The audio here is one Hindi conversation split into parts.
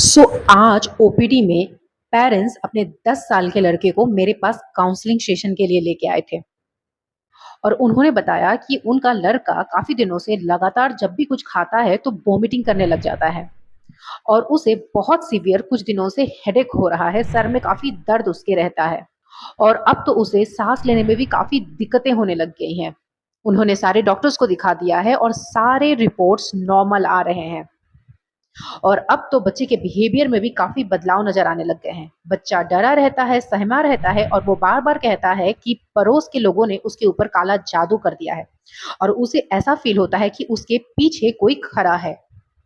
आज ओपीडी में पेरेंट्स अपने 10 साल के लड़के को मेरे पास काउंसलिंग सेशन के लिए लेके आए थे और उन्होंने बताया कि उनका लड़का काफ़ी दिनों से लगातार जब भी कुछ खाता है तो वॉमिटिंग करने लग जाता है और उसे बहुत सीवियर कुछ दिनों से हेडेक हो रहा है, सर में काफ़ी दर्द उसके रहता है और अब तो उसे सांस लेने में भी काफ़ी दिक्कतें होने लग गई हैं। उन्होंने सारे डॉक्टर्स को दिखा दिया है और सारे रिपोर्ट्स नॉर्मल आ रहे हैं। और अब तो बच्चे के बिहेवियर में भी काफ़ी बदलाव नज़र आने लग गए हैं। बच्चा डरा रहता है, सहमा रहता है और वो बार-बार कहता है कि पड़ोस के लोगों ने उसके ऊपर काला जादू कर दिया है और उसे ऐसा फ़ील होता है कि उसके पीछे कोई खड़ा है।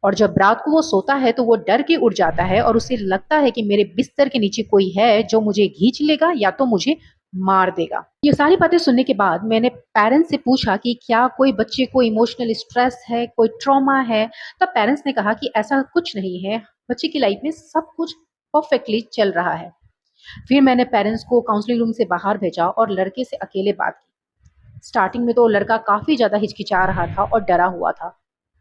और जब रात को वो सोता है तो वो डर के उठ जाता है और उसे लगता है कि मेरे बिस्तर के नीचे कोई है जो मुझे खींच लेगा या तो मुझे मार देगा। ये सारी बातें सुनने के बाद मैंने पेरेंट्स से पूछा कि क्या कोई बच्चे को इमोशनल स्ट्रेस है, कोई ट्रॉमा है? तब पेरेंट्स ने कहा कि ऐसा कुछ नहीं है, बच्चे की लाइफ में सब कुछ परफेक्टली चल रहा है। फिर मैंने पेरेंट्स को काउंसलिंग रूम से बाहर भेजा और लड़के से अकेले बात की। स्टार्टिंग में तो लड़का काफ़ी ज़्यादा हिचकिचा रहा था और डरा हुआ था।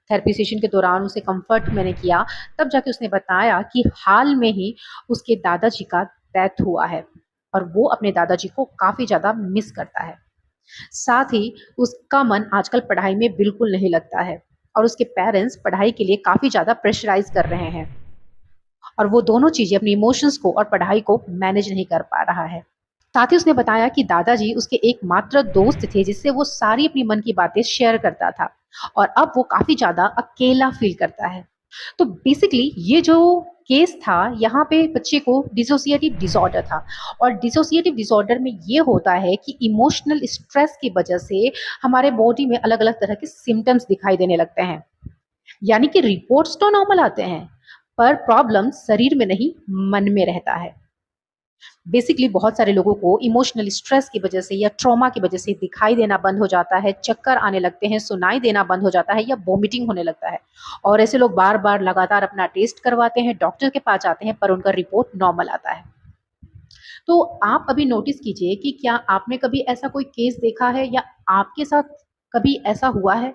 थेरेपी सेशन के दौरान उसे कंफर्ट मैंने किया, तब जाके उसने बताया कि हाल में ही उसके दादाजी का डेथ हुआ है और वो अपने दादाजी को काफ़ी ज़्यादा मिस करता है। साथ ही उसका मन आजकल पढ़ाई में बिल्कुल नहीं लगता है और उसके पेरेंट्स पढ़ाई के लिए काफ़ी ज़्यादा प्रेशराइज़ कर रहे हैं और वो दोनों चीज़ें अपनी इमोशंस को और पढ़ाई को मैनेज नहीं कर पा रहा है। साथ ही उसने बताया कि दादाजी उसके एकमात्र दोस्त थे जिससे वो सारी अपनी मन की बातें शेयर करता था और अब वो काफ़ी ज़्यादा अकेला फ़ील करता है। तो बेसिकली ये जो केस था, यहाँ पे बच्चे को डिसोसिएटिव डिसऑर्डर था और डिसोसिएटिव डिसऑर्डर में ये होता है कि इमोशनल स्ट्रेस की वजह से हमारे बॉडी में अलग-अलग तरह के सिम्पटम्स दिखाई देने लगते हैं। यानी कि रिपोर्ट्स तो नॉर्मल आते हैं, पर प्रॉब्लम शरीर में नहीं, मन में रहता है। बेसिकली बहुत सारे लोगों को इमोशनल स्ट्रेस की वजह से या ट्रॉमा की वजह से दिखाई देना बंद हो जाता है, चक्कर आने लगते हैं, सुनाई देना बंद हो जाता है या वॉमिटिंग होने लगता है और ऐसे लोग बार-बार लगातार अपना टेस्ट करवाते हैं, डॉक्टर के पास जाते हैं पर उनका रिपोर्ट नॉर्मल आता है। तो आप अभी नोटिस कीजिए कि क्या आपने कभी ऐसा कोई केस देखा है या आपके साथ कभी ऐसा हुआ है?